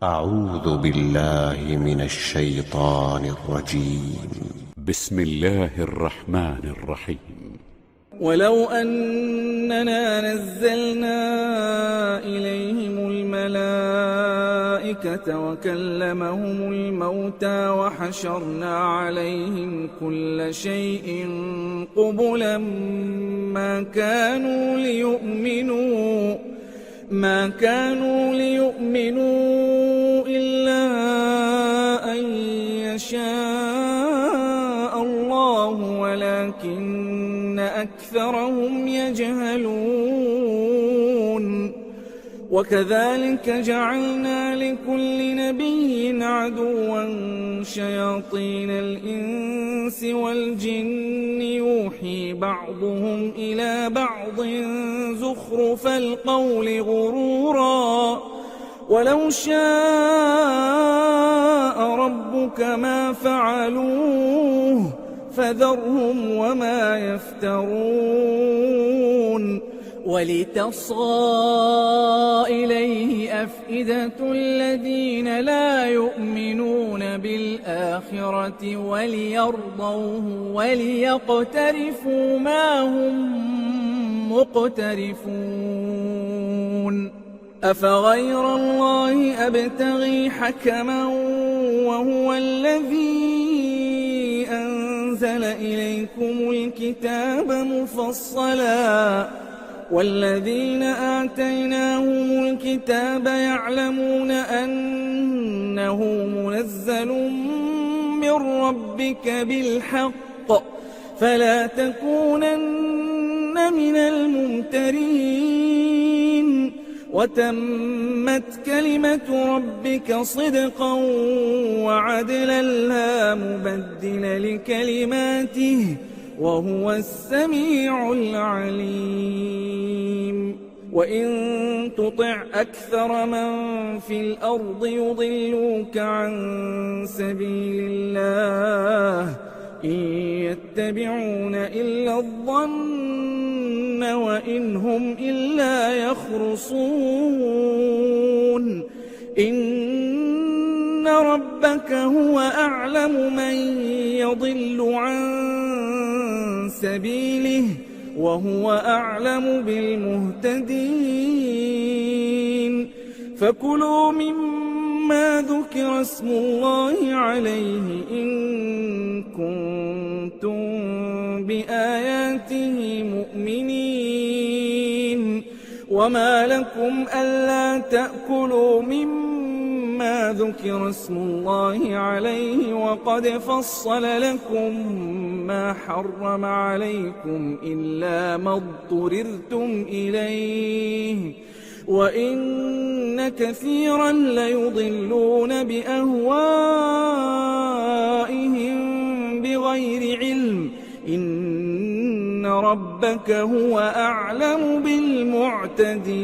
أعوذ بالله من الشيطان الرجيم. بسم الله الرحمن الرحيم. ولو أننا نزلنا إليهم الملائكة وكلمهم الموتى وحشرنا عليهم كل شيء قبلا ما كانوا ليؤمنوا إلا أن يشاء الله ولكن أكثرهم يجهلون. وكذلك جعلنا لكل نبي عدوا شياطين الإنس والجن يوحي بعضهم إلى بعض زخرف القول غرورا ولو شاء ربك ما فعلوه فذرهم وما يفترون. ولتصغى إليه أفئدة الذين لا يؤمنون بالآخرة وليرضوه وليقترفوا ما هم مقترفون. أفغير الله أبتغي حكما وهو الذي أنزل إليكم الكتاب مفصلا والذين آتيناهم الكتاب يعلمون أنه منزل من ربك بالحق فلا تكونن من الممترين. وتمت كلمة ربك صدقا وعدلا لا مبدل لكلماته وهو السميع العليم. وإن تطع أكثر من في الأرض يضلوك عن سبيل الله إن يتبعون إلا الظن وإن هم إلا يخرصون. إن ربك هو أعلم من يضل عن سبيله وهو أعلم بالمهتدين. فكلوا مما ذكر اسم الله عليه إن كنتم بآياته مؤمنين. وما لكم ألا تأكلوا مما ذكر اسم الله عليه وقد فصل لكم ما حرم عليكم إلا ما اضطررتم إليه وإن كثيرا ليضلون بأهوائهم بغير علم. إن ربك هو أعلم بالمعتدين.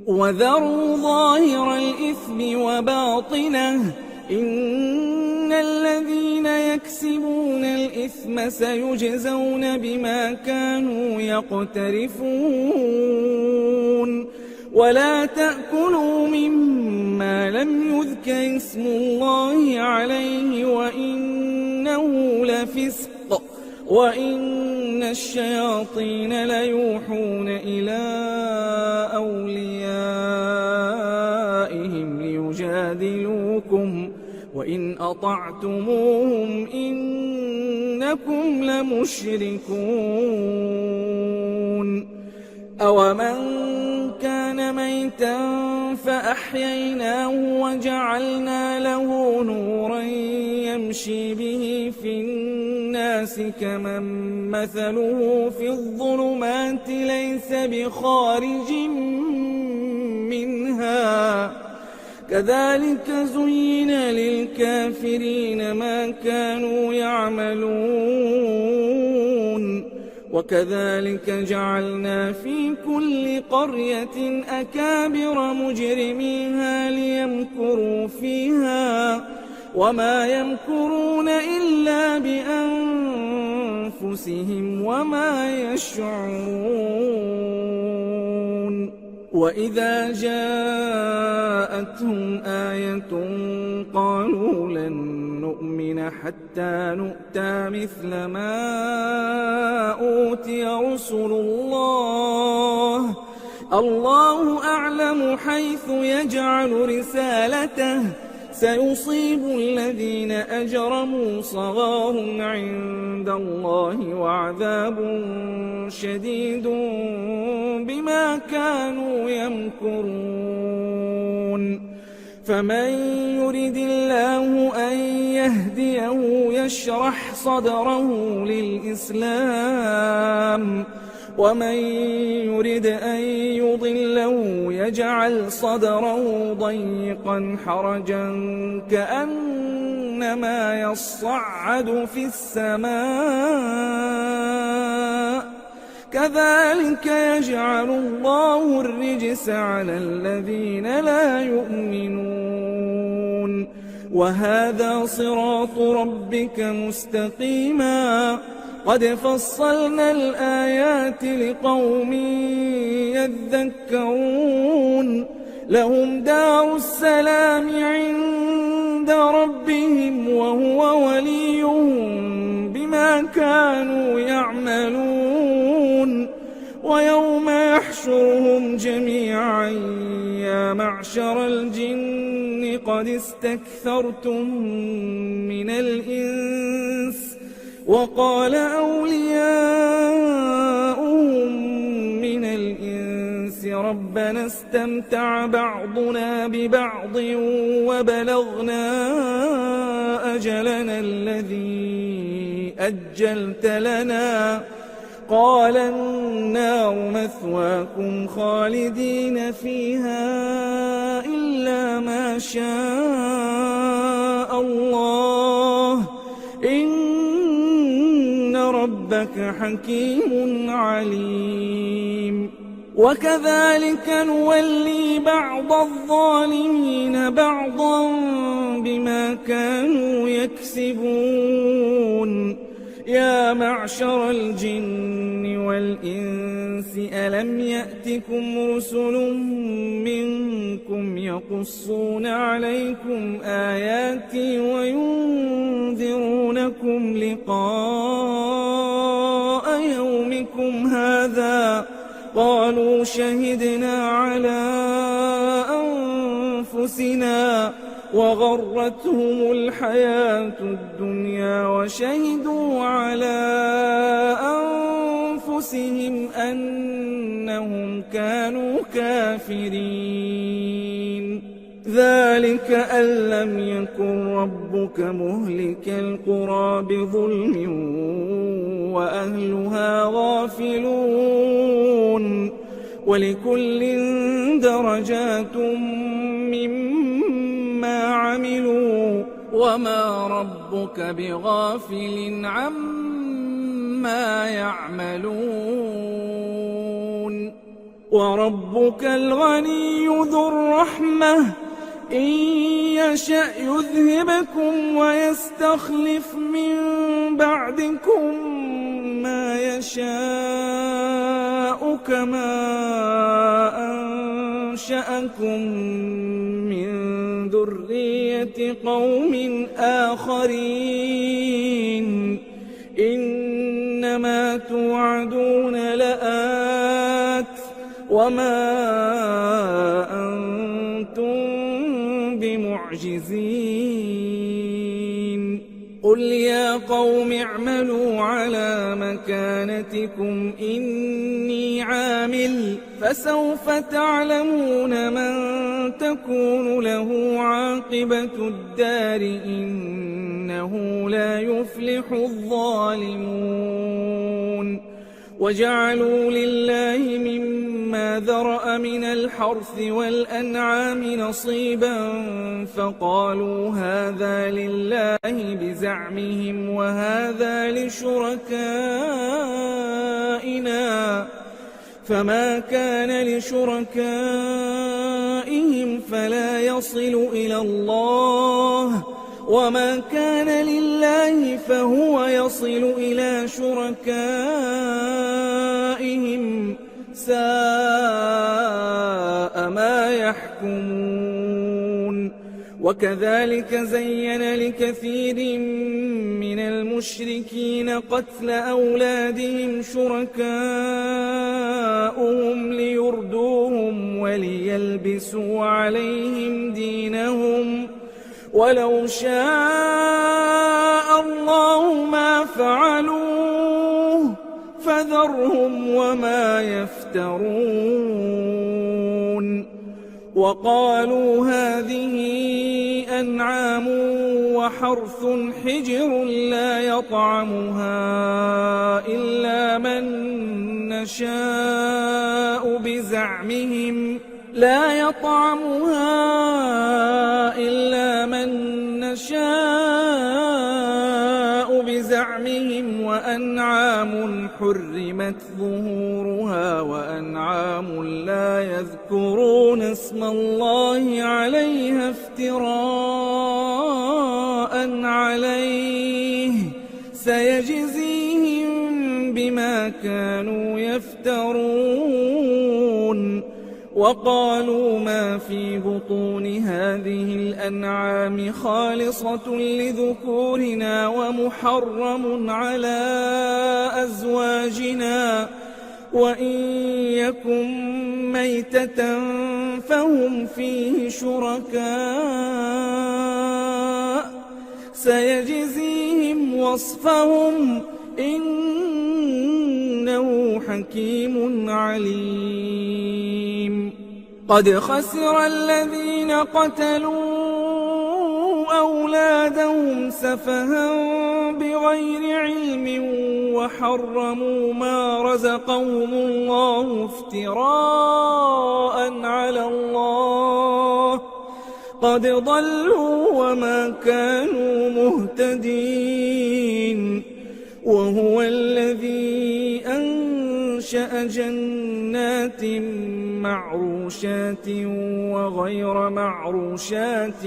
وذروا ظاهر الإثم وباطنه إن الذين يكسبون الإثم سيجزون بما كانوا يقترفون. ولا تأكلوا مما لم يذكر اسم الله عليه وإنه لفسق وإن الشياطين ليوحون إلى أوليائهم ليجادلوكم وإن أطعتموهم إنكم لمشركون. أومن كان ميتا فأحييناه وجعلنا له نورا يمشي به في الناس كمن مثله في الظلمات ليس بخارج منها كذلك زين للكافرين ما كانوا يعملون. وكذلك جعلنا في كل قرية أكابر مجرميها ليمكروا فيها وما يمكرون إلا بأنفسهم وما يشعرون. وإذا جاءتهم آية قالوا لن نؤمن حتى نؤتى مثل ما أوتي رسل الله الله أعلم حيث يجعل رسالته سيصيب الذين أجرموا صغار عند الله وعذاب شديد بما كانوا يمكرون فمن يرد الله أن يهديه يشرح صدره للإسلام ومن يرد أن يضله يجعل صدره ضيقا حرجا كأنما يصعد في السماء كذلك يجعل الله الرجس على الذين لا يؤمنون وهذا صراط ربك مستقيما قد فصلنا الآيات لقوم يذكرون لهم دار السلام عند ربهم وهو وليهم بما كانوا يعملون ويوم يحشرهم جميعا يا معشر الجن قد استكثرتم من الإنس وقال أولياؤهم من الإنس ربنا استمتع بعضنا ببعض وبلغنا أجلنا الذي أجلت لنا قال النار مثواكم خالدين فيها إلا ما شاء الله إن ربك حكيم عليم وكذلك نولي بعض الظالمين بعضا بما كانوا يكسبون يا معشر الجن والإنس ألم يأتكم رسل منكم يقصون عليكم آياتي وينذرونكم لقاء يومكم هذا قالوا شهدنا على أنفسنا وغرتهم الحياة الدنيا وشهدوا على أنفسهم أنهم كانوا كافرين ذلك أن لم يكن ربك مهلك القرى بظلم وأهلها غافلون ولكل درجات مما عملوا وما ربك بغافل عما يعملون وربك الغني ذو الرحمة إن يشأ يذهبكم ويستخلف من بعدكم ما يشاء كما أنشأكم من ذرية قوم آخرين إنما توعدون لآت وما أنتم بمعجزين قل يا قوم اعملوا على مكانتكم إني عامل فسوف تعلمون من تكون له عاقبة الدار إنه لا يفلح الظالمون وجعلوا لله مما ذرأ من الحرث والأنعام نصيبا فقالوا هذا لله بزعمهم وهذا لشركائنا فما كان لشركائهم فلا يصل إلى الله وما كان لله فهو يصل إلى شركائهم ساء يحكمون وكذلك زين لكثير من المشركين قتل أولادهم شركاؤهم ليردوهم وليلبسوا عليهم دينهم ولو شاء الله ما فعلوه فذرهم وما يفترون وقالوا هذه أنعام وحرث حجر لا يطعمها إلا من نشاء بزعمهم وأنعام حرمت ظهورها وأنعام لا يذكرون اسم الله عليها افتراء عليه سيجزيهم بما كانوا يفترون وقالوا ما في بطون هذه الأنعام خالصة لذكورنا ومحرم على أزواجنا وإن يكن ميتة فهم فيه شركاء سيجزيهم وصفهم إنه حكيم عليم قد خسر الذين قتلوا أولادهم سفها بغير علم وحرموا ما رزقهم الله افتراء على الله قد ضلوا وما كانوا مهتدين وهو الذي أنشأ جنات معروشات وغير معروشات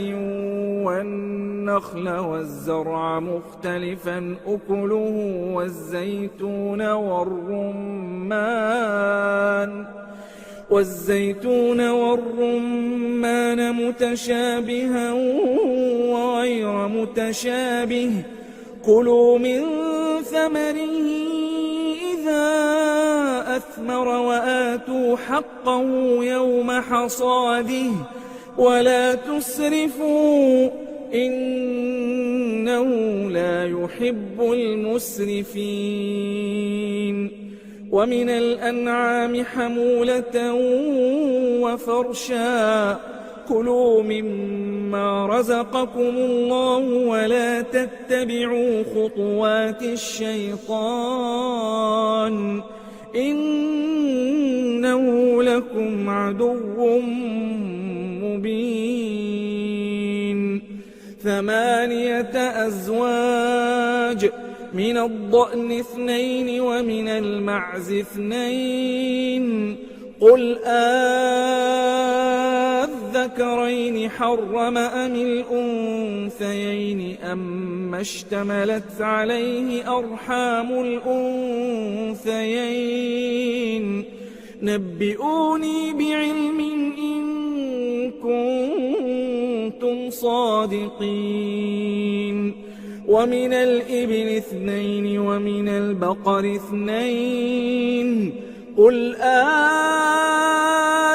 والنخل والزرع مختلفا أكله والزيتون والرمان متشابها وغير متشابه كلوا من ثمره إذا أثمر وآتوا حقه يوم حصاده ولا تسرفوا إنه لا يحب المسرفين ومن الأنعام حمولة وفرشا كلوا مما رزقكم الله ولا تتبعوا خطوات الشيطان إنه لكم عدو مبين 8 أزواج من الضأن 2 ومن المعز 2 قل الذكرين حرم أم الأنثيين أما اشتملت عليه أرحام الأنثيين نبئوني بعلم إن كنتم صادقين ومن الإبل 2 ومن البقر 2 قل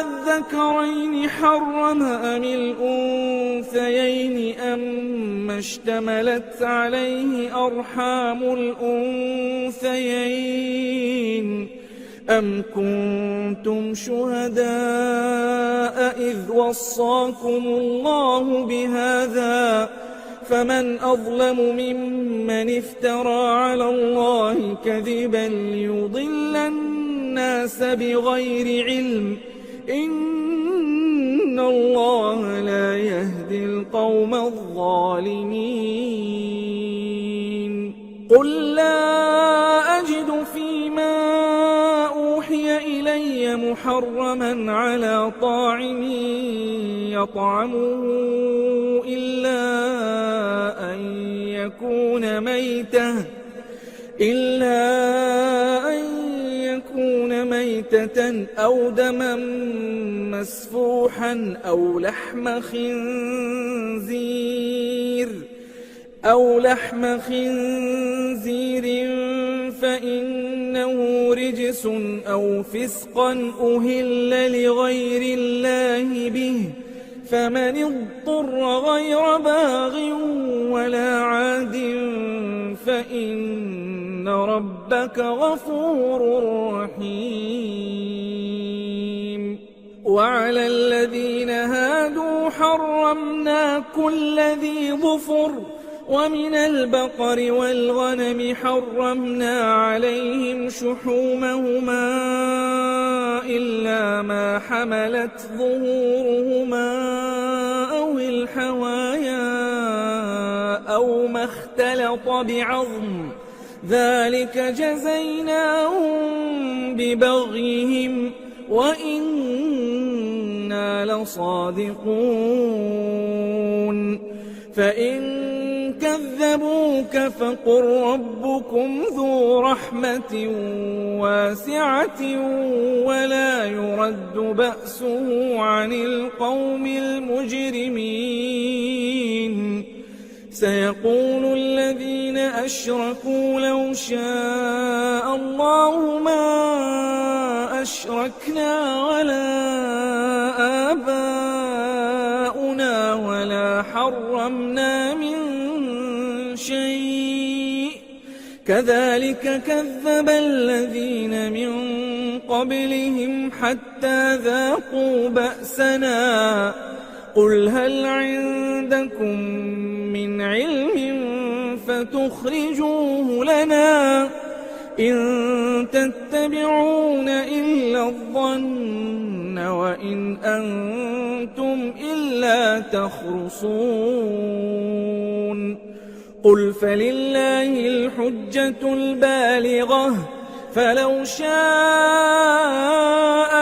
الذكرين حرم أم الأنثيين أما اشتملت عليه أرحام الأنثيين أم كنتم شهداء إذ وصاكم الله بهذا فمن أظلم ممن افترى على الله كذبا ليضل الناس بغير علم إن الله لا يهدي القوم الظالمين قل لا أجد فيما أوحي إلي محرما على طاعم يطعمه إلا أن يكون ميتة ميتة أو دما مسفوحا أو لحم خنزير فإنه رجس أو فسقا أهل لغير الله به، فمن اضطر غير باغ ولا عاد فإن ربك غفور رحيم. وعلى الذين هادوا حرمنا كل ذي ظفر، ومن البقر والغنم حرمنا عليهم شحومهما إلا ما حملت ظهورهما أو الحوايا أو ما اختلط بعظم، ذلك جزيناهم ببغيهم وإنا لصادقون. فإن كذبوك فقل ربكم ذو رحمة واسعة ولا يرد بأسه عن القوم المجرمين. سيقول الذين أشركوا لو شاء الله ما أشركنا ولا آباؤنا ولا حرمنا من شيء، كذلك كذب الذين من قبلهم حتى ذاقوا بأسنا. قل هل عندكم من علم فتخرجوه لنا؟ إن تتبعون إلا الظن وإن أنتم إلا تخرصون. قل فلله الحجة البالغة، فلو شاء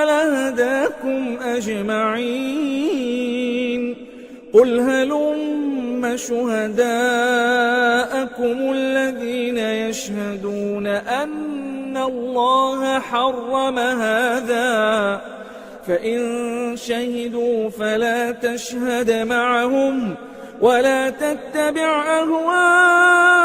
لهداكم أجمعين. قل هلم شهداءكم الذين يشهدون أن الله حرم هذا، فإن شهدوا فلا تشهد معهم ولا تتبع أهواء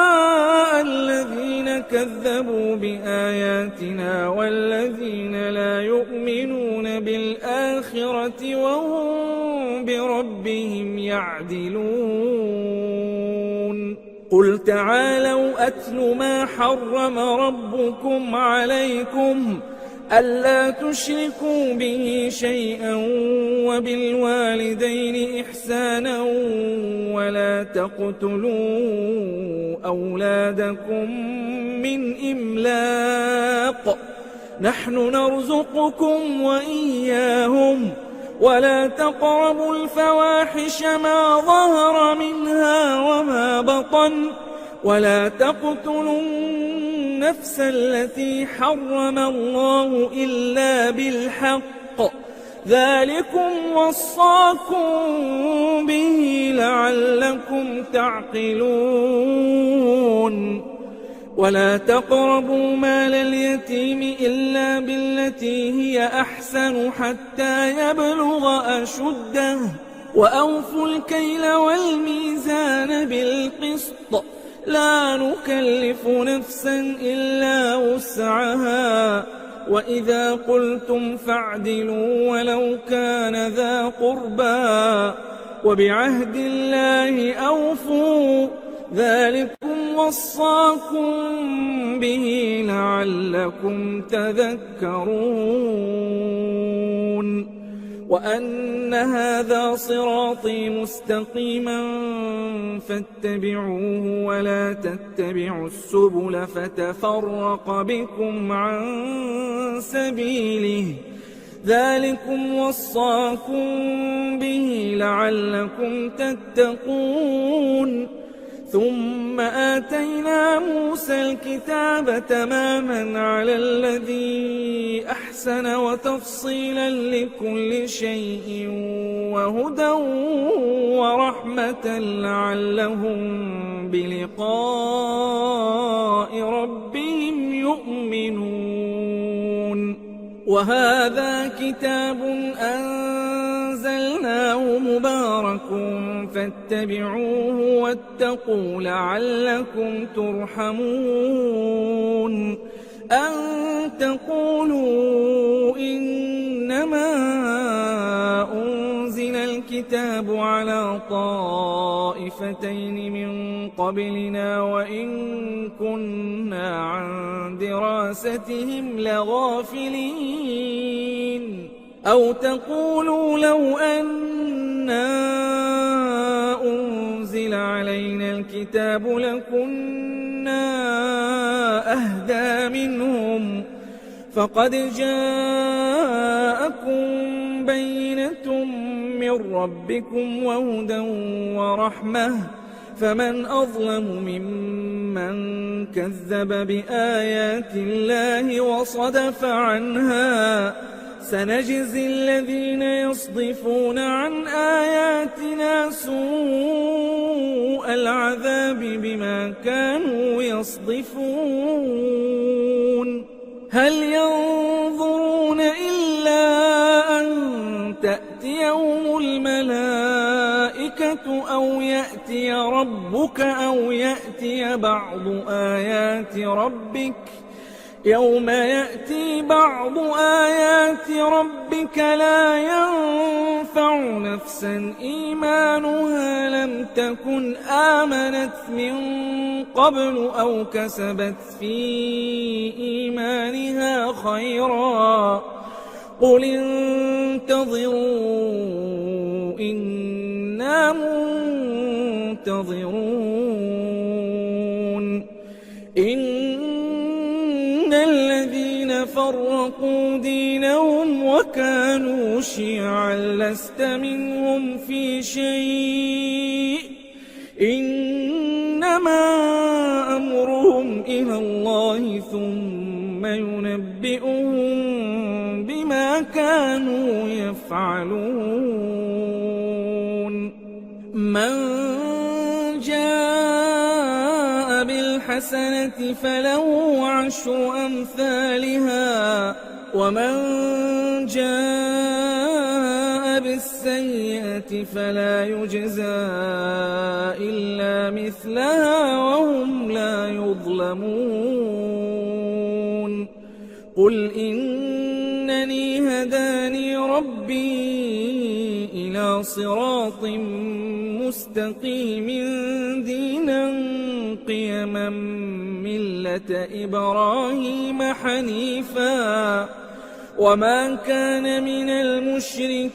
الذين كذبوا بآياتنا والذين لا يؤمنون بالآخرة وهم بربهم يعدلون. قل تعالوا أتل ما حرم ربكم عليكم ألا تشركوا به شيئا وبالوالدين إحسانا ولا تقتلوا أولادكم من إملاق، نحن نرزقكم وإياهم، ولا تقربوا الفواحش ما ظهر منها وما بطن، ولا تقتلوا النفس التي حرم الله إلا بالحق، ذلكم وصاكم به لعلكم تعقلون. ولا تقربوا مال اليتيم إلا بالتي هي أحسن حتى يبلغ أشده، وأوفوا الكيل والميزان بالقسط، لا نكلف نفسا إلا وسعها، وإذا قلتم فاعدلوا ولو كان ذا قربى، وبعهد الله أوفوا، ذلكم وصاكم به لعلكم تذكرون. وأن هذا صراطي مستقيما فاتبعوه ولا تتبعوا السبل فتفرق بكم عن سبيله، ذلكم وصاكم به لعلكم تتقون. ثم آتينا موسى الكتاب تماما على الذي أحسن وتفصيلا لكل شيء وهدى ورحمة لعلهم بلقاء ربهم يؤمنون. وهذا كتاب أنزلناه مبارك فاتبعوه واتقوا لعلكم ترحمون أن تقولوا إنما أنزل الكتاب على طائفتين من قبلنا وإن كنا عن دراستهم لغافلين أو تقولوا لو أنا أنزل علينا الكتاب لكنا أهدى منهم فقد جاءكم بينة من ربكم وهدى ورحمة فمن أظلم ممن كذب بآيات الله وصدف عنها سنجزي الذين يصدفون عن آياتنا سوء العذاب بما كانوا يصدفون هل ينظرون إلا أن تأتيهم الملائكة أو يأتي ربك أو يأتي بعض آيات ربك يوم يأتي بعض آيات ربك لا ينفع نفسا إيمانها لم تكن آمنت من قبل أو كسبت في إيمانها خيرا قل انتظروا إنا منتظرون إن الذين فرقوا دينهم وكانوا شيعا لست منهم في شيء إنما أمرهم إلى الله ثم ينبئهم بما كانوا يفعلون من جاء بالحسنة فله عشر أمثالها ومن جاء بالسيئة فلا يجزى إلا مثلها وهم لا يظلمون قل إنني هداني ربي إلى صراط مستقيم دينا قيما ملة إبراهيم حنيفا وما كان من المشركين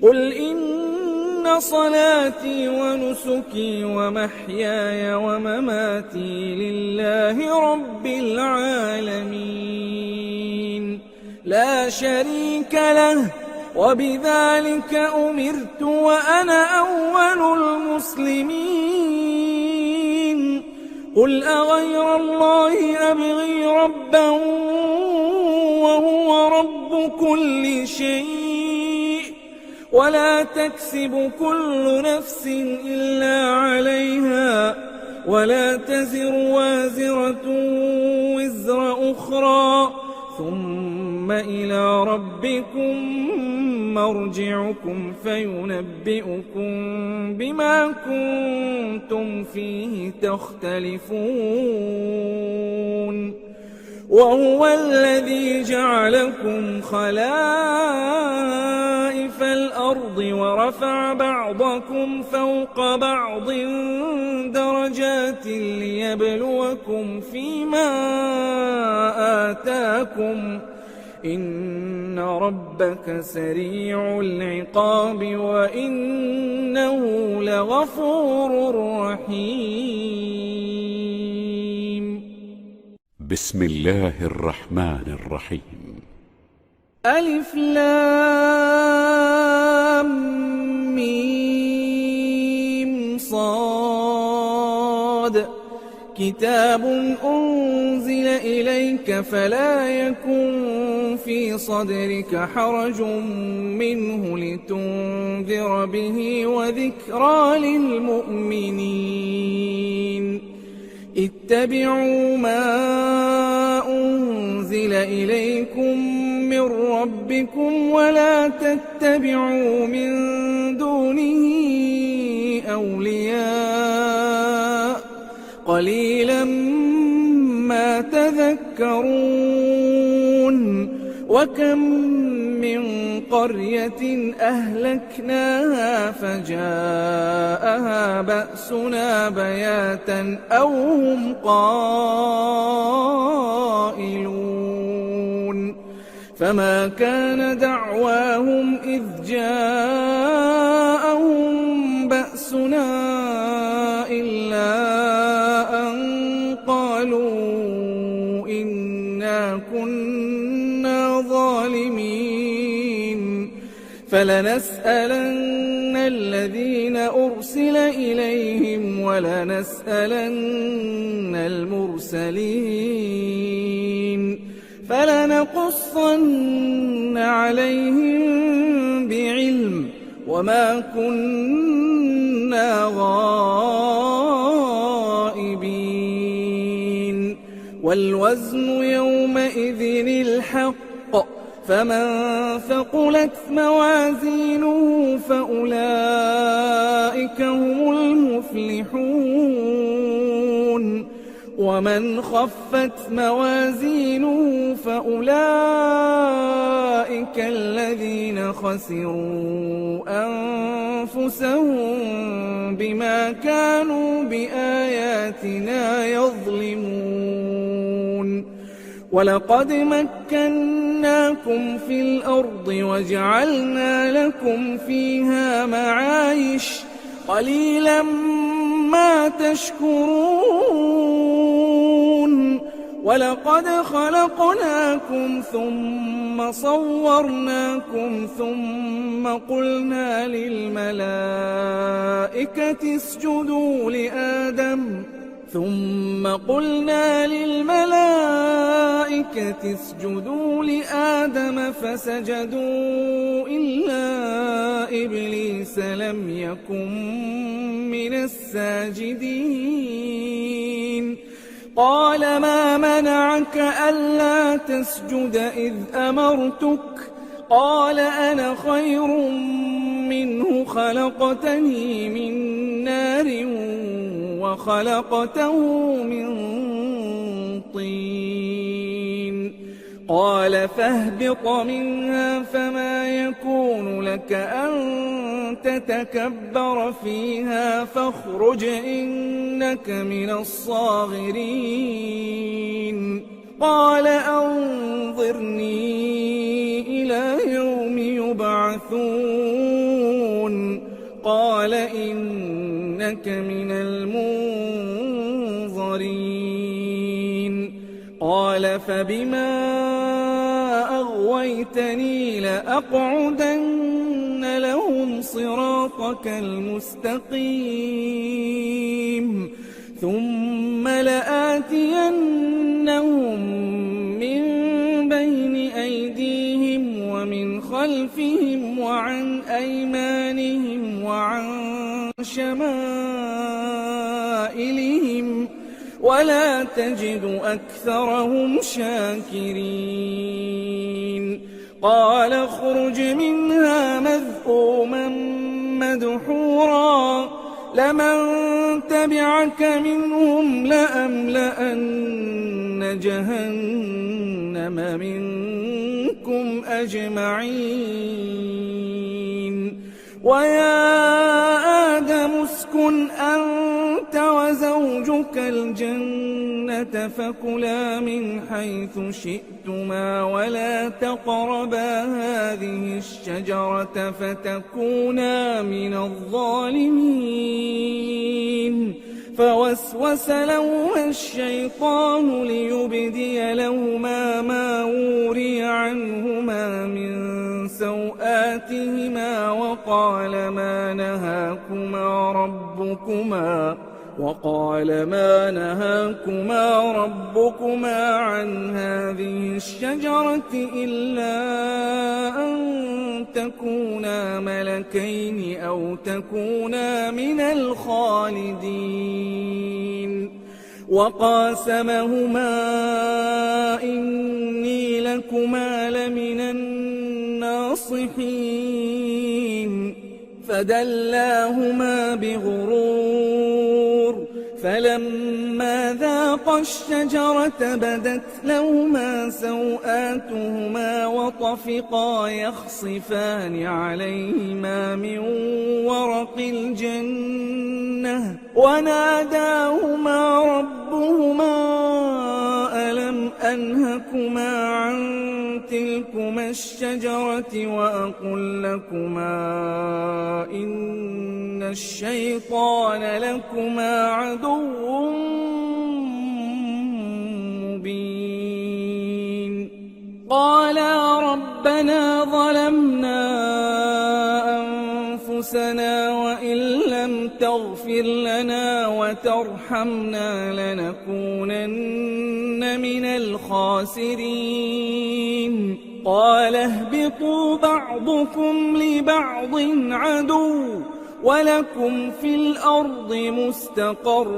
قل إن صلاتي ونسكي ومحياي ومماتي لله رب العالمين لا شريك له وبذلك أمرت وأنا أول المسلمين قل أغير الله أبغي ربا وهو رب كل شيء ولا تكسب كل نفس إلا عليها ولا تزر وازرة وزر أخرى ثم إلى ربكم مرجعكم فينبئكم بما كنتم فيه تختلفون وهو الذي جعلكم خلائف الأرض ورفع بعضكم فوق بعض درجات ليبلوكم فيما آتاكم إن ربك سريع العقاب وإنه لغفور رحيم بسم الله الرحمن الرحيم ألف لام ميم صاد كتاب أنزل إليك فلا يكن في صدرك حرج منه لتنذر به وذكرى للمؤمنين اتبعوا ما أنزل أُرْسِلَ إِلَيْكُم مِّن رَّبِّكُمْ وَلَا تَتَّبِعُوا مِن دُونِهِ أَوْلِيَاءَ ۚ قَلِيلًا مَّا تَذَكَّرُونَ وَكَم مِّن قَرْيَةٍ أَهْلَكْنَاهَا فَجَاءَهَا بَأْسُنَا بَيَاتًا أَوْ هُمْ قَائِلُونَ فَمَا كَانَ دَعْوَاهُمْ إِذْ جَاءَهُم بَأْسُنَا إِلَّا أَن قَالُوا إِنَّا كُنَّا ظَالِمِينَ فَلَنَسْأَلَنَّ الَّذِينَ أُرْسِلَ إِلَيْهِمْ وَلَنَسْأَلَنَّ الْمُرْسَلِينَ فَلَنَقُصَّنَّ عَلَيْهِم بِعِلْمٍ وَمَا كُنَّا غَائِبِينَ وَالْوَزْنُ يَوْمَئِذٍ الْحَقُّ فَمَن ثَقُلَتْ مَوَازِينُهُ فَأُولَٰئِكَ هُمُ الْمُفْلِحُونَ وَمَنْ خَفَّتْ مَوَازِينُهُ فَأُولَٰئِكَ الَّذِينَ خَسِرُوا أَنفُسَهُم بِمَا كَانُوا بِآيَاتِنَا يَظْلِمُونَ وَلَقَدْ مَكَّنَّاكُمْ فِي الْأَرْضِ وَجَعَلْنَا لَكُمْ فِيهَا مَعَايِشَ قَلِيلًا مَّا تَشْكُرُونَ وَلَقَدْ خَلَقْنَاكُمْ ثُمَّ صَوَّرْنَاكُمْ ثُمَّ قُلْنَا لِلْمَلَائِكَةِ اسجدوا لآدم فسجدوا إلا إبليس لم يكن من الساجدين قال ما منعك ألا تسجد إذ أمرتك قال أنا خير منه خلقتني من نار وخلقته من طين قال فاهبط منها فما يكون لك أن تتكبر فيها فاخرج إنك من الصاغرين قال أنظرني إلى يوم يبعثون قال إنك من المنظرين قال فبما أغويتني لأقعدن لهم صراطك المستقيم ثم لآتينهم من بين أيديهم ومن خلفهم وعن أيمانهم وعن شمائلهم ولا تجد أكثرهم شاكرين قال اخرج منها مذءوما مدحورا لمن تبعك منهم لأملأن جهنم منكم أجمعين ويا آدم اسكن أنت وزوجك الجنة فكلا من حيث شئتما ولا تقربا هذه الشجرة فتكونا من الظالمين فوسوس لهما الشيطان ليبدي لهما ما وري عنهما من سوآتهما وقال ما نهاكما ربكما عن هذه الشجرة إلا أن تكونا ملكين أو تكونا من الخالدين وقاسمهما إني لكما لمن الناصحين فدلاهما بغرور فلما ذاقا الشجرة بدت لهما سوآتهما وطفقا يخصفان عليهما من ورق الجنة وناداهما ربهما ألم أنهكما عن تلكما الشجرة وأقل لكما إن الشيطان لكما عدو مبين قالا ربنا ظلمنا أنفسنا وإن لم تغفر لنا وترحمنا لنكونن من الخاسرين قال اهبطوا بعضكم لبعض عدو ولكم في الأرض مستقر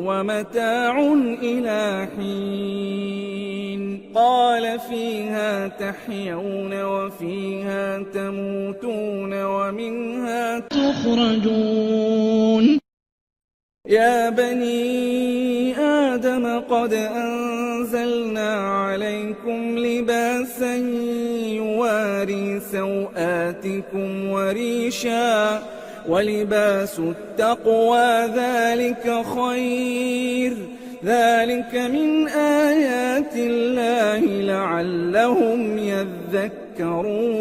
ومتاع إلى حين قال فيها تحيون وفيها تموتون ومنها تخرجون يا بني آدم قد أنزلنا عليكم لباسا يواري سوآتكم وريشا ولباس التقوى ذلك خير ذلك من آيات الله لعلهم يذكرون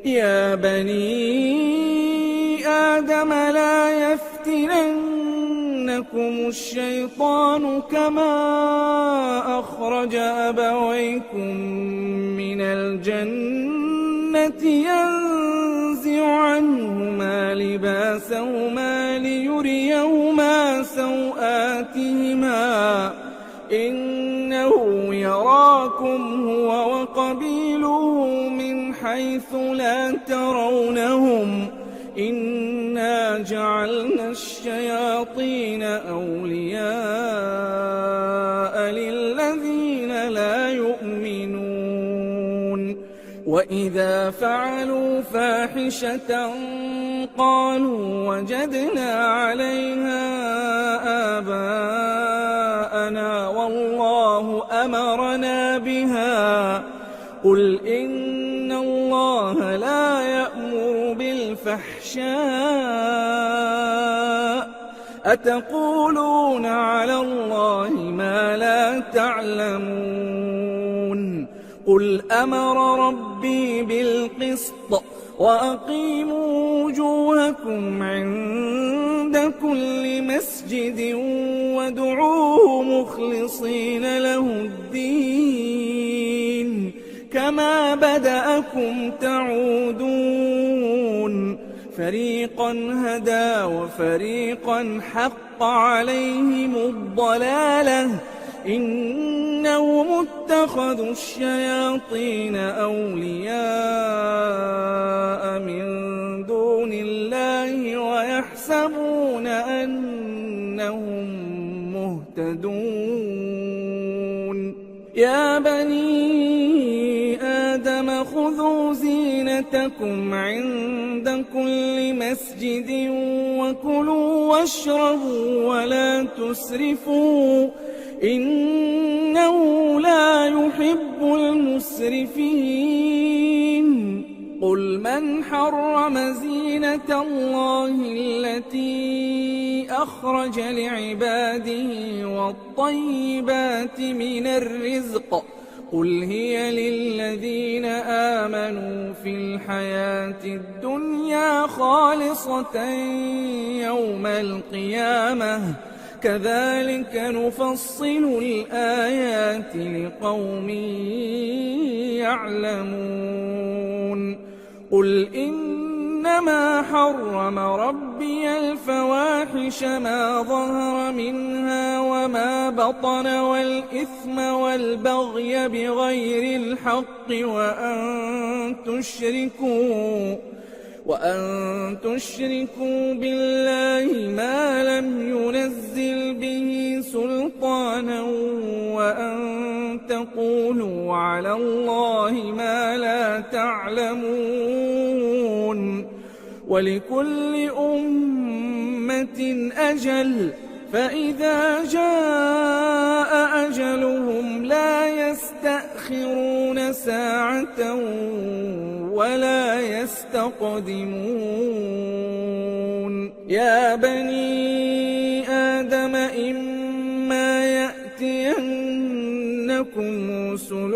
يا بني آدم لا يفتننكم الشيطان كما أخرج أبويكم من الجنة ينزع عنهما لباسهما ليريهما سوآتهما إنه يراكم هو وقبيله من حيث لا ترونهم إنا جعلنا الشياطين أولياء للذين لا يؤمنون وإذا فعلوا فاحشة قالوا وجدنا عليها آباءنا والله أمرنا بها قل إن الله لا يأمر بالفحشاء أتقولون على الله ما لا تعلمون قل أمر ربي بالقسط وأقيموا وجوهكم عند كل مسجد وادعوه مخلصين له الدين كما بدأكم تعودون فريقا هدى وفريقا حق عليهم الضلالة إنهم اتخذوا الشياطين أولياء من دون الله ويحسبون أنهم مهتدون يا بني آدم خذوا زينتكم عند كل مسجد وكلوا واشربوا ولا تسرفوا إنه لا يحب المسرفين قل من حرم زينة الله التي أخرج لعباده والطيبات من الرزق قل هي للذين آمنوا في الحياة الدنيا خالصة يوم القيامة كذلك نفصل الآيات لقوم يعلمون قل إنما حرم ربي الفواحش ما ظهر منها وما بطن والإثم والبغي بغير الحق وأن تشركوا بالله ما لم ينزل به سلطانا وأن تقولوا على الله ما لا تعلمون ولكل أمة أجل فإذا جاء أجلهم لا يستأخرون ساعة ولا يستقدمون يا بني آدم إما يأتينكم رسل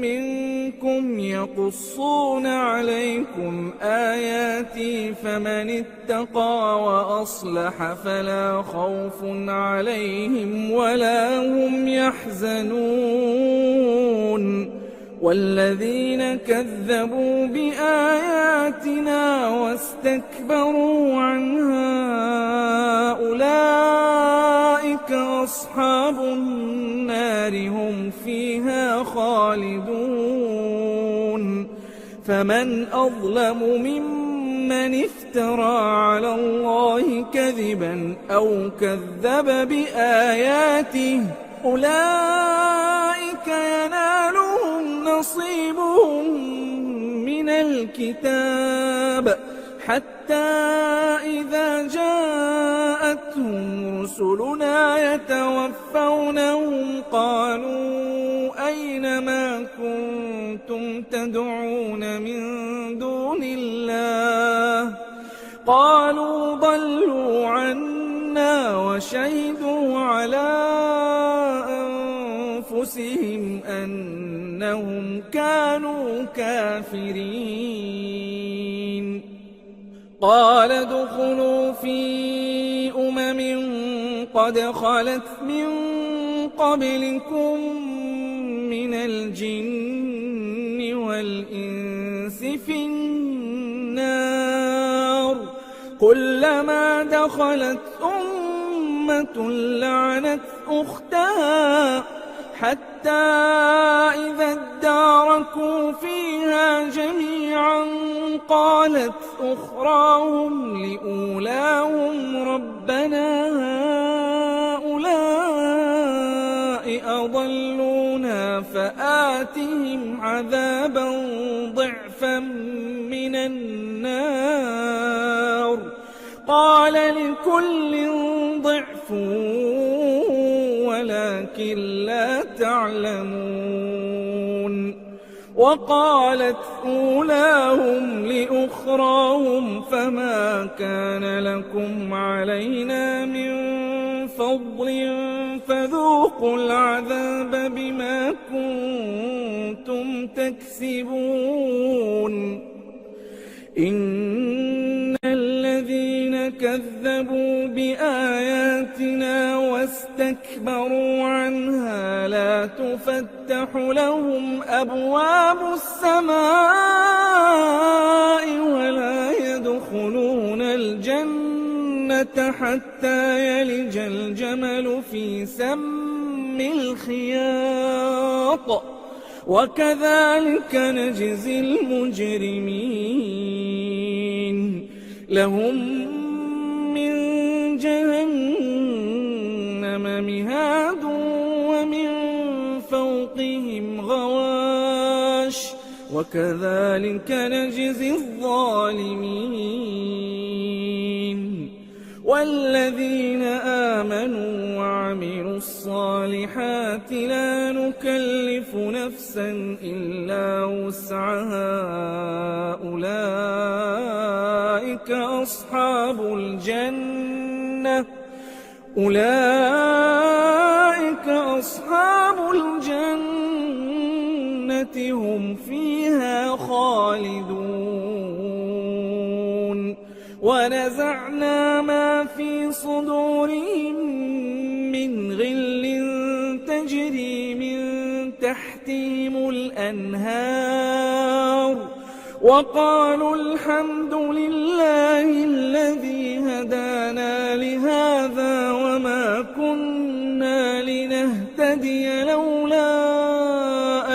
منكم يقصون عليكم آياتي فمن اتقى وأصلح فلا خوف عليهم ولا هم يحزنون والذين كذبوا بآياتنا واستكبروا عنها أولئك أصحاب النار هم فيها خالدون فمن أظلم ممن افترى على الله كذبا أو كذب بآياته أولئك ينالهم نصيبهم من الكتاب حتى إذا جاءتهم رسلنا يتوفونهم قالوا أين ما كنتم تدعون من دون الله قالوا ضلوا عنا وشهدوا على أنفسهم أنهم كانوا كافرين قال ادخلوا في قد خلت من قبلكم من الجن والإنس في النار كلما دخلت أمة لعنت أختها حتى إذا اداركوا فيها جميعا قالت أخراهم لأولاهم ربنا هؤلاء أضلونا فآتهم عذابا ضعفا من النار قال لكل ضعف ولكن لا تعلمون وقالت أولاهم لأخراهم فما كان لكم علينا من فضل فذوقوا العذاب بما كنتم تكسبون إن الذين كذبوا بآياتنا واستكبروا عنها لا تفتح لهم أبواب السماء ولا يدخلون الجنة حتى يلج الجمل في سم الخياط وكذلك نجزي المجرمين لهم من جهنم مهاد ومن فوقهم غواش وكذلك نجزي الظالمين والذين آمنوا وعملوا الصالحات لا نكلف نفسا إلا وسعها أولئك أصحاب الجنة هم فيها خالدون ونزعنا ما في صدورهم من غل تجري من تحتهم الأنهار وقالوا الحمد لله الذي هدانا لهذا وما كنا لنهتدي لولا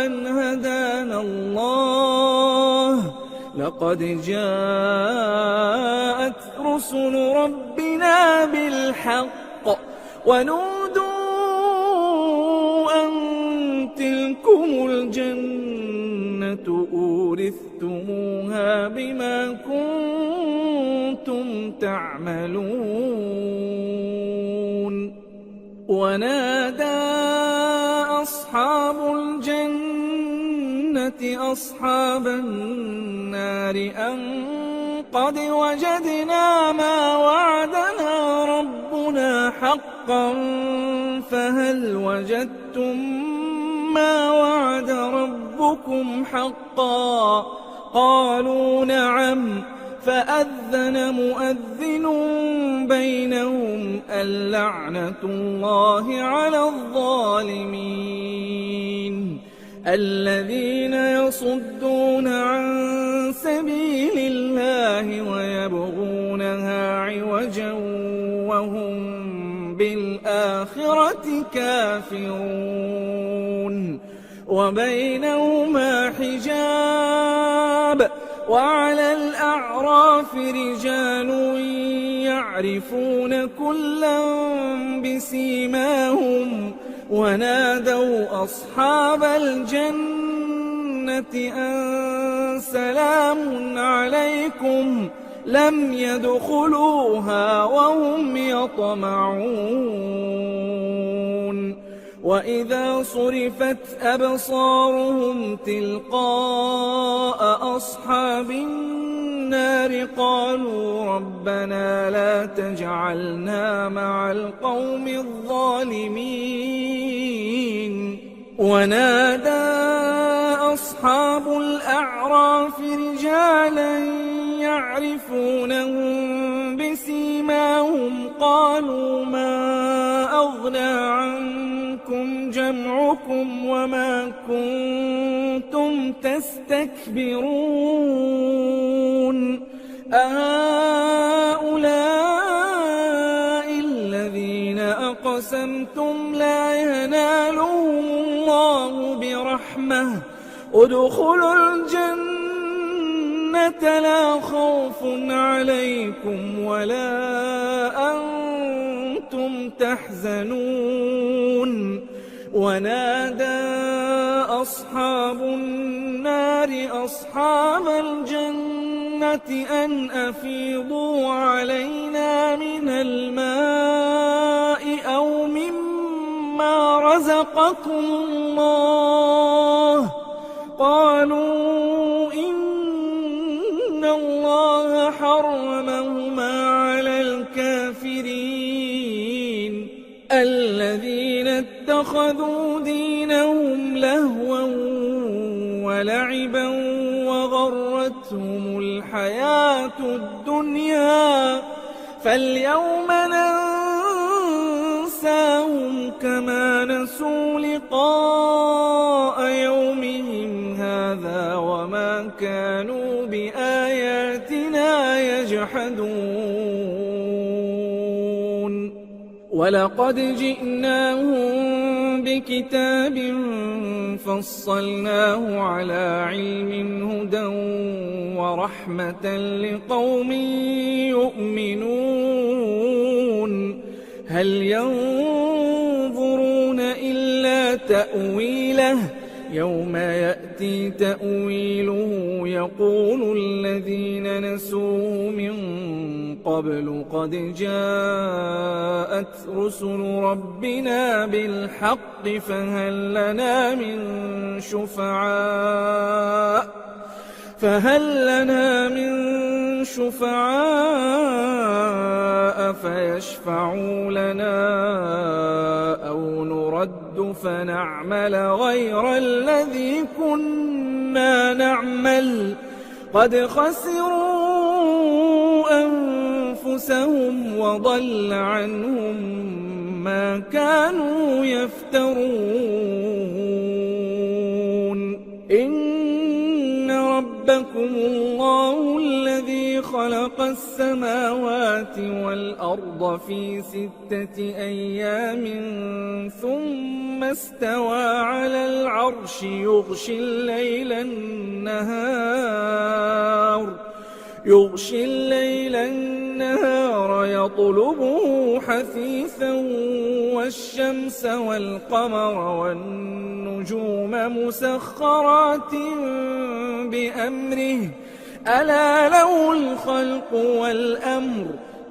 أن هدانا الله لقد جاءت رسل ربنا بالحق ونودوا أن تلكم الجنة أورثتموها بما كنتم تعملون ونادى أصحاب الجنة أصحاب النار أن قد وجدنا ما وعدنا ربنا حقا فهل وجدتم ما وعد ربكم حقا قالوا نعم فأذن مؤذن بينهم اللعنة الله على الظالمين الذين يصدون عن سبيل الله ويبغونها عوجا وهم بالآخرة كافرون وبينهما حجاب وعلى الأعراف رجال يعرفون كلا بسيماهم ونادوا أصحاب الجنة أن سلام عليكم لم يدخلوها وهم يطمعون وإذا صرفت أبصارهم تلقاء أصحاب النار قالوا ربنا لا تجعلنا مع القوم الظالمين ونادى أصحاب الأعراف رجالا يعرفونهم بسيماهم قالوا ما أغنى عنكم جمعكم وما كنتم تستكبرون أهؤلاء الذين أقسمتم لا ينالهم الله برحمة ادخلوا الجنة لا خوف عليكم ولا أنتم تحزنون ونادى أصحاب النار أصحاب الجنة أن أفيضوا علينا من الماء أو مما رزقكم الله قالوا إن الله حرمهما على الكافرين الذين اتخذوا دينهم لهوا ولعبا وغرتهم الحياة الدنيا فاليوم ننساهم كما نسوا لقاء يومهم هذا وما كانوا بآياتنا يجحدون ولقد جئناهم بكتاب فصلناه على علم هدى ورحمة لقوم يؤمنون هل ينظرون إلا تأويله يوم يأتي تأويله يقول الذين نسوه من قبل قد جاءت رسل ربنا بالحق فهل لنا من شفعاء فيشفعوا لنا أو نرد فنعمل غير الذي كنا نعمل قد خسروا أنفسهم وضل عنهم ما كانوا يفترون إن ربكم الله الذي خلق السماوات والأرض في 6 أيام ثم استوى على العرش يغشي الليل النهار يغشي الليل النهار يطلبه حثيثا والشمس والقمر والنجوم مسخرات بأمره ألا له الخلق والأمر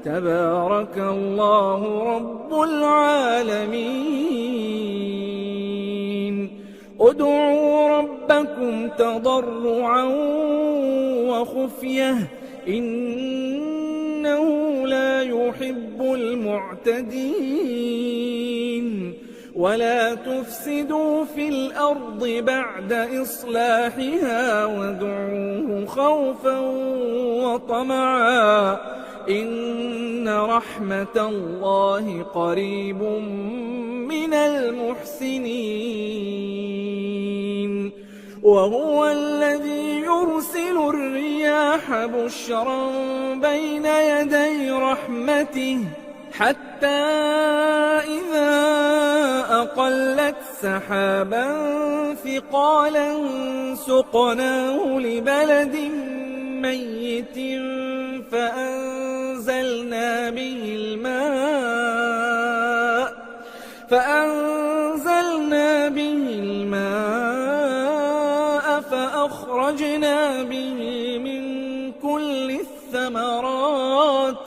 تبارك الله رب العالمين ادعوا ربكم تضرعا وخفية إنه لا يحب المعتدين ولا تفسدوا في الأرض بعد إصلاحها وادعوه خوفا وطمعا إن رحمة الله قريب من المحسنين وهو الذي يرسل الرياح بشرا بين يدي رحمته حتى إذا أقلت سحابا ثقالا سقناه لبلد ميت فأنزلنا به الماء فأخرجنا به من كل الثمرات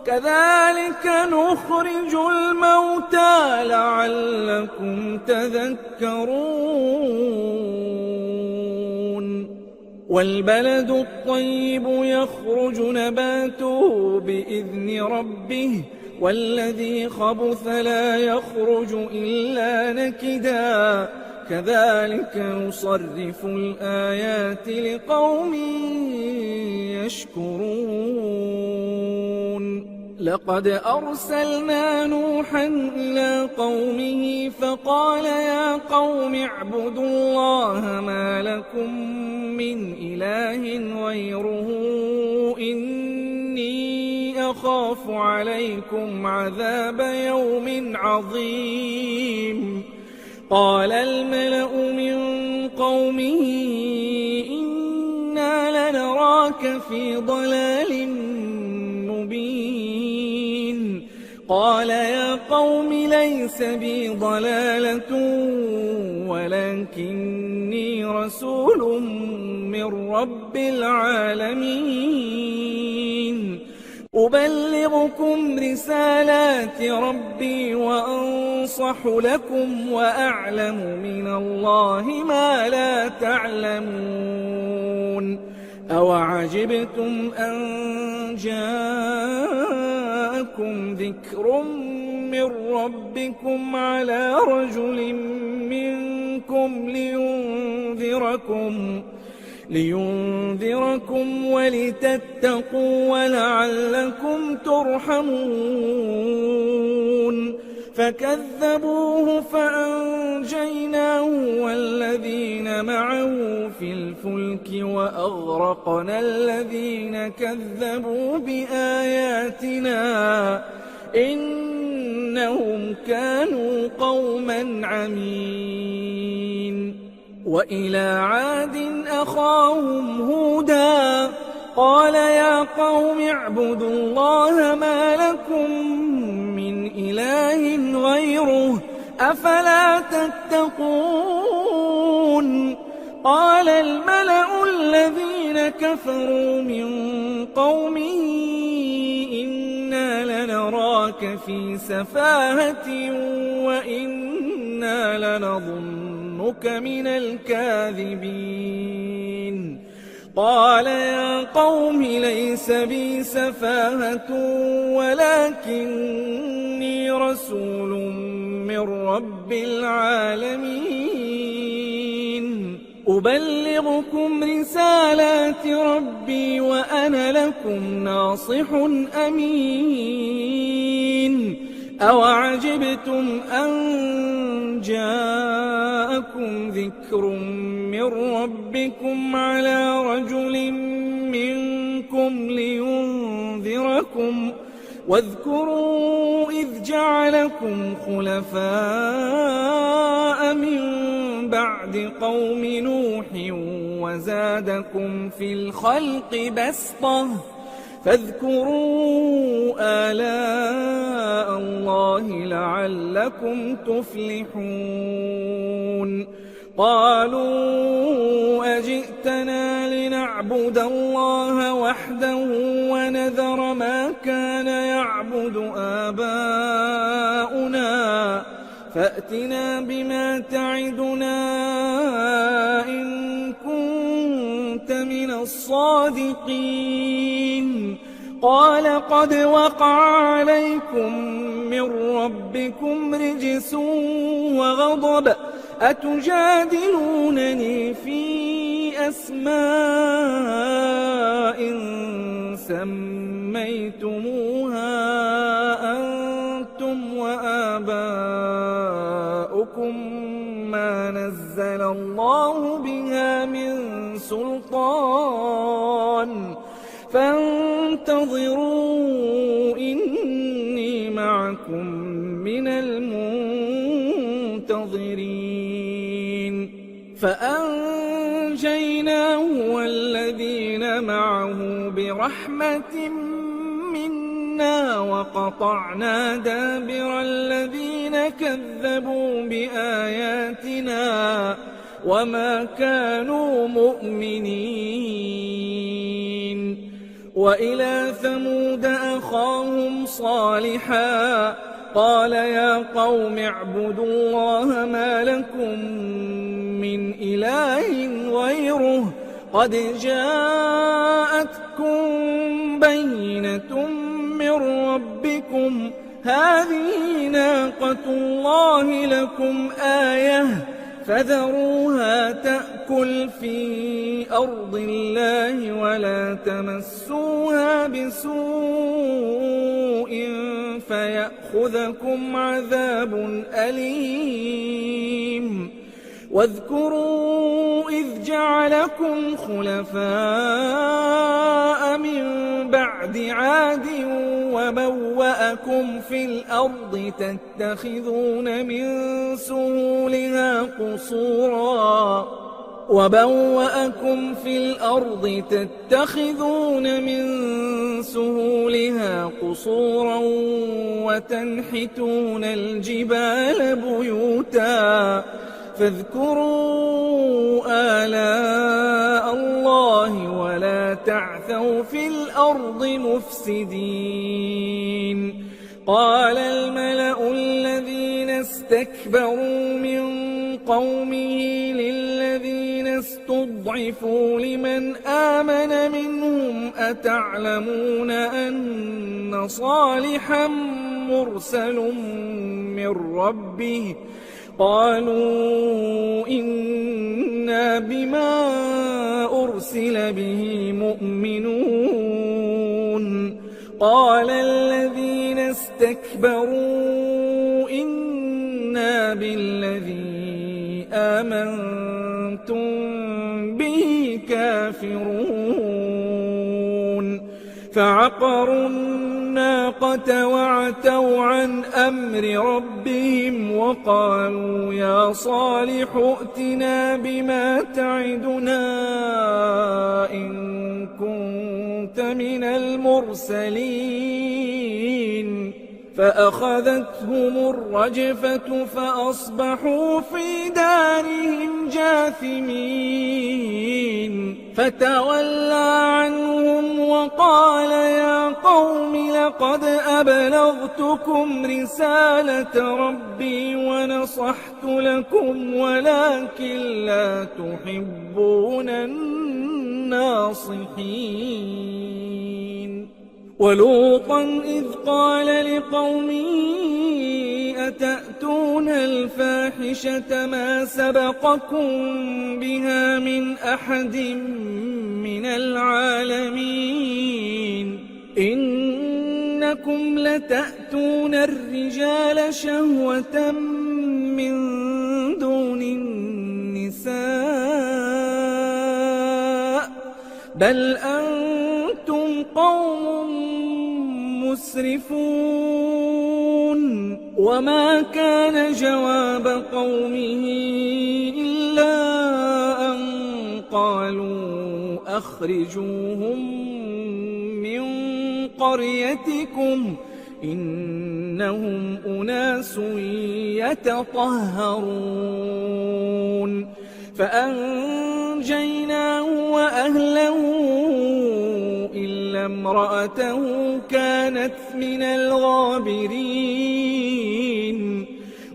كذلك نخرج الموتى لعلكم تذكرون والبلد الطيب يخرج نباته بإذن ربه والذي خبث لا يخرج إلا نكدا كذلك نصرف الآيات لقوم يشكرون لقد أرسلنا نوحا إلى قومه فقال يا قوم اعبدوا الله ما لكم من إله غيره إني أخاف عليكم عذاب يوم عظيم قال الملأ من قومه إنا لنراك في ضلال مبين قال يا قوم ليس بي ضلالة ولكني رسول من رب العالمين أبلغكم رسالات ربي وأنصح لكم وأعلم من الله ما لا تعلمون أوعجبتم أن جاءكم ذكر من ربكم على رجل منكم لينذركم ولتتقوا ولعلكم ترحمون فكذبوه فأنجيناه والذين معه في الفلك وأغرقنا الذين كذبوا بآياتنا إنهم كانوا قوما عمين وإلى عاد أخاهم هودا قال يا قوم اعبدوا الله ما لكم من إله غيره أفلا تتقون قال الملأ الذين كفروا من قومه إنا لنراك في سفاهة وإنا لنظنك من الكاذبين قال يا قوم ليس بي سفاهة ولكني رسول من رب العالمين أبلغكم رسالات ربي وأنا لكم ناصح أمين أوعجبتم أن جاءكم ذكر من ربكم على رجل منكم لينذركم واذكروا إذ جعلكم خلفاء من بعد قوم نوح وزادكم في الخلق بسطة فاذكروا آلاء الله لعلكم تفلحون قالوا أجئتنا لنعبد الله وحده ونذر ما كان يعبد آباؤنا فأتنا بما تعدنا إن كنت من الصادقين قال قد وقع عليكم من ربكم رجس وغضب أتجادلونني في أسماء سميتموها أنتم وآباؤكم ما نزل الله بها من سلطان فانتظروا إني معكم من المنتظرين فأنجيناه والذين معه برحمة منا وقطعنا دابر الذين كذبوا بآياتنا وما كانوا مؤمنين وإلى ثمود أخاهم صالحا قال يا قوم اعبدوا الله ما لكم من إله غيره قد جاءتكم بينة من ربكم هذه ناقة الله لكم آية فذروها تأكل في أرض الله ولا تمسوها بسوء فيأخذكم عذاب أليم واذكروا إذ جعلكم خلفاء من بعد عاد وبوأكم في الأرض تتخذون من سهولها قصورا وتنحتون الجبال بيوتا فاذكروا آلاء الله ولا تعثوا في الأرض مفسدين قال الملأ الذين استكبروا من قومه للذين استضعفوا لمن آمن منهم أتعلمون أن صالحا مرسل من ربه قالوا إنا بما أرسل به مؤمنون قال الذين استكبروا إنا بالذي آمنتم به كافرون فعقروا الناقة وعتوا عن أمر ربهم وقالوا يا صالح ائتنا بما تعدنا إن كنت من المرسلين فأخذتهم الرجفة فأصبحوا في دارهم جاثمين فتولى عنهم وقال يا قوم لقد أبلغتكم رسالة ربي ونصحت لكم ولكن لا تحبون الناصحين ولوطا إذ قال لقومه أتأتون الفاحشة ما سبقكم بها من أحد من العالمين إنكم لتأتون الرجال شهوة من دون النساء بل أنتم قوم مسرفون وما كان جواب قومه إلا أن قال قالوا أخرجوهم من قريتكم إنهم أناس يتطهرون فأنجيناه وأهله إلا امرأته كانت من الغابرين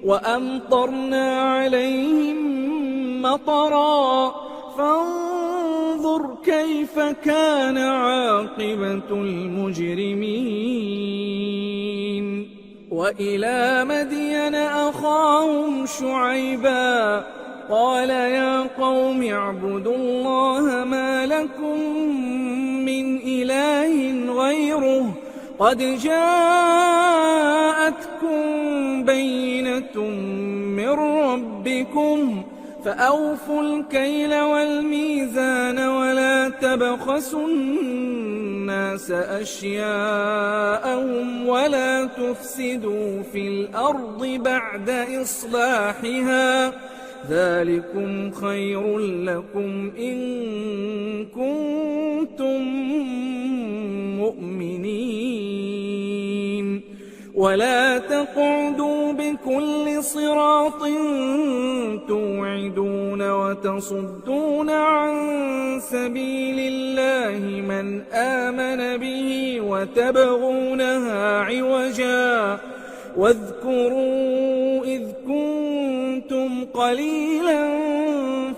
وأمطرنا عليهم مطرا فانظر كيف كان عاقبة المجرمين وإلى مدين أخاهم شعيبا قال يا قوم اعبدوا الله ما لكم من إله غيره قد جاءتكم بينة من ربكم فأوفوا الكيل والميزان ولا تبخسوا الناس أشياءهم ولا تفسدوا في الأرض بعد إصلاحها ذلكم خير لكم إن كنتم مؤمنين ولا تقعدوا بكل صراط توعدون وتصدون عن سبيل الله من آمن به وتبغونها عوجا واذكروا إذ كنتم قليلا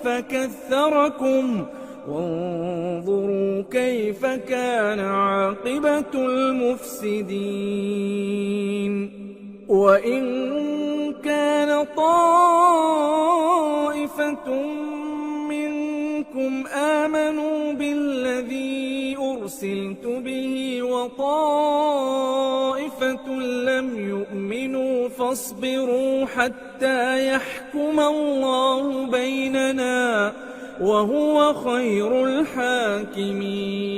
فكثركم وانظروا كيف كان عاقبة المفسدين وإن كان طائفة منكم آمنوا بالذي أرسلت به وطائفة لم يؤمنوا فاصبروا حتى يحكم الله بيننا وهو خير الحاكمين